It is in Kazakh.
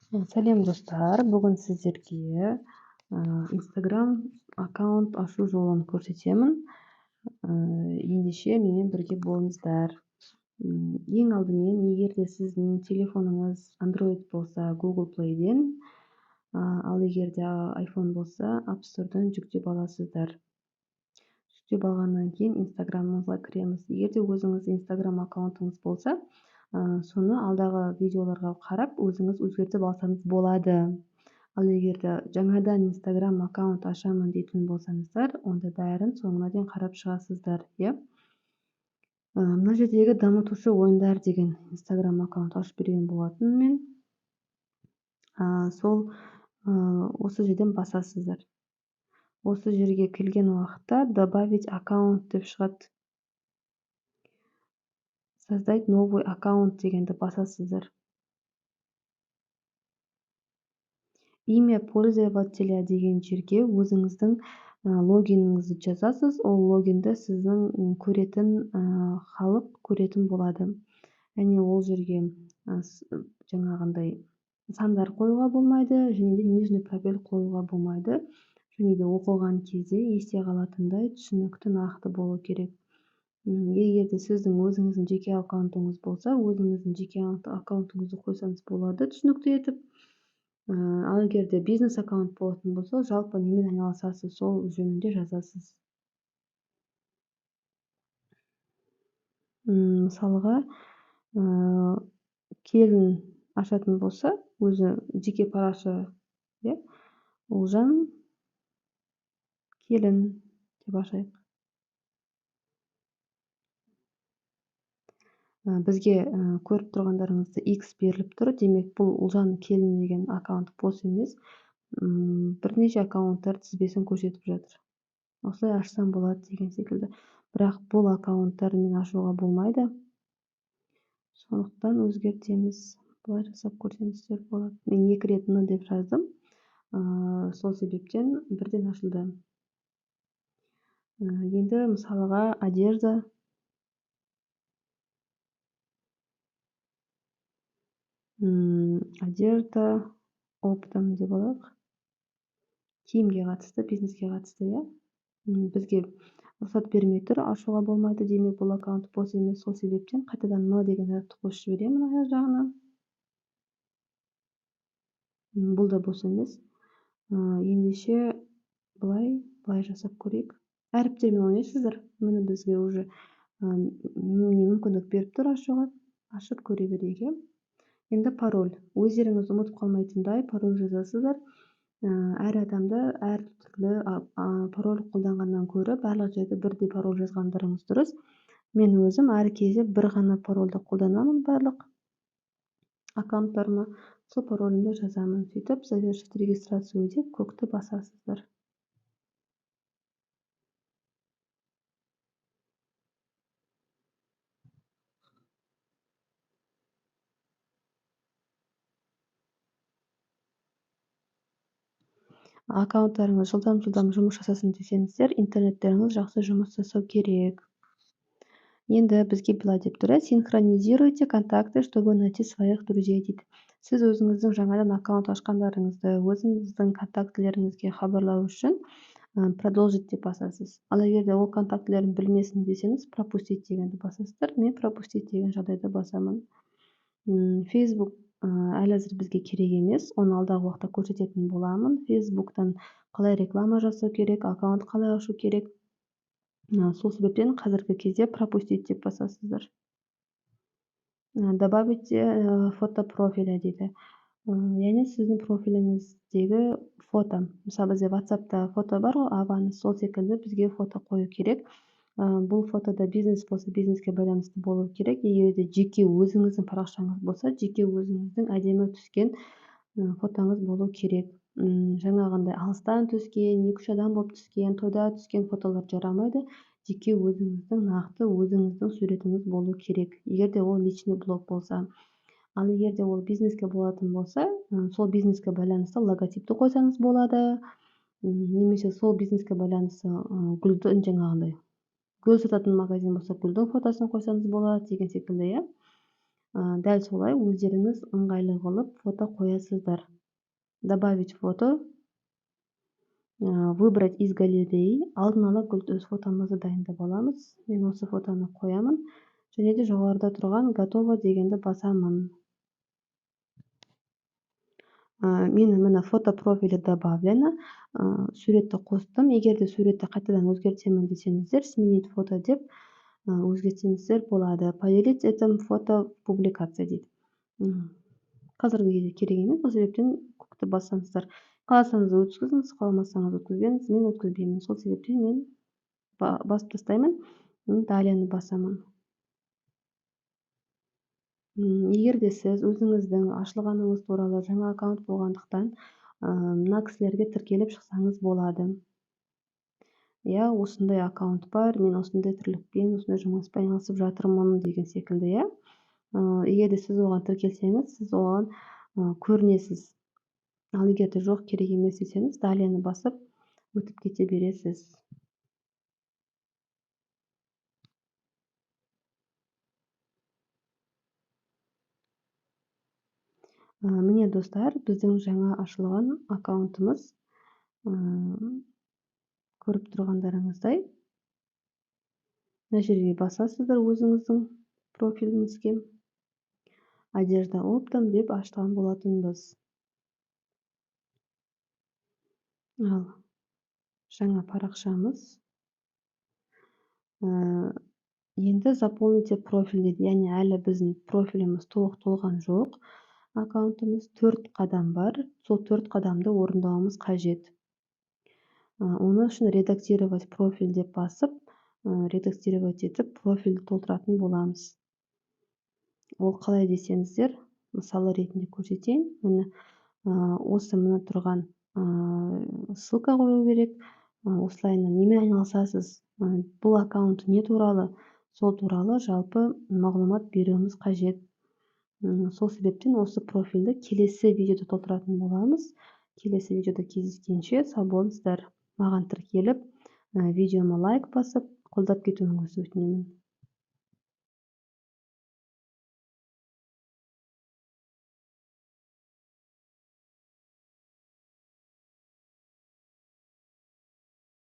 Сәлем достар, бүгін сіздерге Instagram аккаунт ашу жолын көрсетемін. Ендеше менімен бірге болыңыздар. Ең алдымен, егер де сіздің телефоныңыз Android болса, Google Play-ден, ал егер де iPhone болса, App Store-дан жүктеп аласыздар. Жүктеп алғаннан кейін Instagram-ыңызға кіреміз. Егер де өзіңіз Instagram аккаунтыңыз болса, соны алдағы видеоларға қарап өзіңіз өзгертіп алсаңыз болады. Ал егер де жаңадан Instagram аккаунт ашамын дейтін болсаңыздар, онда бәрін соңына дейін қарап шығасыздар, иә? Мына жердегі дамытушы ойындар деген Instagram аккаунт ашып берген болатын мен. Осы жерден басасыздар. Осы жерге келген уақытта добавить аккаунт деп шығады. Создать новый аккаунт дегенді басасыздар. Имя пользователя деген жерге өзіңіздің логиніңізді жазасыз. Ол логинді сіздің көретін халық көретін болады. Яғни ол жерге жаңағындай сандар қоюға болмайды, және де нижний пробел қоюға болмайды. Және де оқылған кезде есте қалатындай түсінікті нақты болу керек. Егер де сіздің өзіңіздің жеке аккаунтыңыз болса, өзіңіздің жеке аккаунтыңызды қойсаңыз болады түсінікті етіп. Ал егер де бизнес аккаунт болатын болса, жалпы немен айналысасыз, сол жөнінде жазасыз. Мысалға, келін ашатын болса, өзі жеке параша, иә, Олжан келін деп ашайық. Бізге көріп тұрғандарыңызды X беріліп тұр. Демек, бұл Ұлжан келін деген аккаунт бос емес. Бірнеше аккаунттар тізбесін көрсетіп жатыр. Осылай ашсам болады деген секілді. Бірақ бұл аккаунттармен ашуға болмайды. Сондықтан өзгертеміз. Бұлай жасап көрсеңіздер болады. Мен 2 рет «н» деп жаздым. Сол себептен бірден ашылды. Енді мысалға одежда. Одежда оптом деп алайық. Киімге қатысты, бизнеске қатысты, иә. Бізге рұқсат бермей тұр, ашуға болмайды. Демек, бұл аккаунт бос емес. Сол себептен қайтадан «м» деген затты қосып жіберемін аяқ жағына. Бұл да бос емес. Ендеше былай жасап көрейік. Әріптермен ойнайсыздар. Міне бізге уже мүмкіндік беріп тұр ашуға. Ашып көре берейік. Енді пароль. Өздеріңіз ұмытып қалмайтындай пароль жазасыздар. Әр адамды әр түрлі пароль қолданғаннан көрі барлық жерде бірдей пароль жазғандарыңыз дұрыс. Мен өзім әр кезде бір ғана парольді қолданамын барлық аккаунттарыма. Сол паролімді жазамын. Сөйтіп, завершить регистрацию деп көкті басасыздар. Аккаунттарыңыз жылдам жұмыс жасасын десеңіздер, интернеттеріңіз жақсы жұмыс жасау керек. Енді бізге былай деп тұр, синхронизируйте контакты, чтобы найти своих друзей дейді. Сіз өзіңіздің жаңадан аккаунт ашқандарыңызды өзіңіздің контактілеріңізге хабарлау үшін продолжить деп басасыз. Ал егер де ол контактілерін білмесін десеңіз, пропустить дегенді басасыздар. Мен пропустить деген жағдайда басамын. Facebook әлі әзір бізге керек емес. Оны алдағы уақытта көрсететін боламын. Facebook'тан қалай реклама жасау керек, аккаунт қалай ашу керек. Сол себептен қазіргі кезде пропустить деп басасыздар. Добавить фото профиля дейді. Яғни сіздің профиліңіздегі фото. Мысалы, бізде WhatsApp'та фото бар ғой, Аваны, сол секілді бізге фото қою керек. Бұл фотода бизнес болса, бизнеске байланысты болу керек. Егер де жеке өзіңіздің парақшаңыз болса, жеке өзіңіздің әдемі түскен фотоңыз болу керек. Жаңағындай алыстан түскен, 2-3 адам болып түскен, тойда түскен фотолар жарамайды. Жеке өзіңіздің нақты өзіңіздің суретіңіз болу керек. Егер де ол личный блог болса. Ал егер де ол бизнеске болатын болса, сол бизнеске байланысты логотипті қойсаңыз болады. Немесе сол бизнеске байланысты гүлдің жаңағындай. Гүл сататын магазин болса, гүлдің фотосын қойсаңыз болады деген секілді, иә. Дәл солай өздеріңіз ыңғайлы қылып фото қоясыздар. Добавить фото, выбрать из галереи. Алдын ала өз фотомызды дайындап аламыз. Мен осы фотоны қоямын. Және де жоғарыда тұрған готово дегенді басамын. Менің міне фото профилі добавлено. Суретті қостым. Егер де суретті қайтадан өзгертемін десеңіздер, сменить фото деп өзгертсеңіздер болады. Поделить этим фото публикация дейді. Қазіргі кезде керек емес, сол себептен көкті бассаңыздар. Қаласаңыз өткізіңіз, қаламасаңыз өткізбеңіз. Мен өткізбеймін. Сол себептен мен басып тастаймын. Даляны басамын. Егер де сіз өзіңіздің ашылғаныңыз туралы жаңа аккаунт болғандықтан, мына кісілерге тіркеліп шықсаңыз болады. Я осындай аккаунт бар, мен осындай тірлікпен, осындай жұмыспен айналысып жатырмын деген секілді, я. Егер де сіз оған тіркелсеңіз, сіз оған көрінесіз. Ал егер де жоқ, керек емес десеңіз, даляны басып өтіп кете бересіз. Міне достар, біздің жаңа ашылған аккаунтымыз. Көріп тұрғандарыңыздай, мына жерге басасыздар өзіңіздің профиліңізге. Одежда оптом деп ашқан болатынбыз. Ал жаңа парақшамыз. Енді заполните профиль дейді. Яғни әлі біздің профиліміз толық толған жоқ. Аккаунтымыз 4 қадам бар. Сол 4 қадамды орындауымыз қажет. Оны үшін редактировать профиль деп басып, редактировать етіп профильді толтыратын боламыз. Ол қалай десеңіздер, мысалы ретінде көрсетейін. Міне осы мына тұрған ссылка қою керек. Осылайынан немен айналысасыз? Бұл аккаунт не туралы? Сол туралы жалпы мағлұмат беруіміз қажет. Сол себептен осы профильді келесі видеода толтыратын боламыз. Келесі видеода кездескенше сау болыңыздар. Маған тіркеліп, видеома лайк басып, қолдап кетуіңізді өтінемін.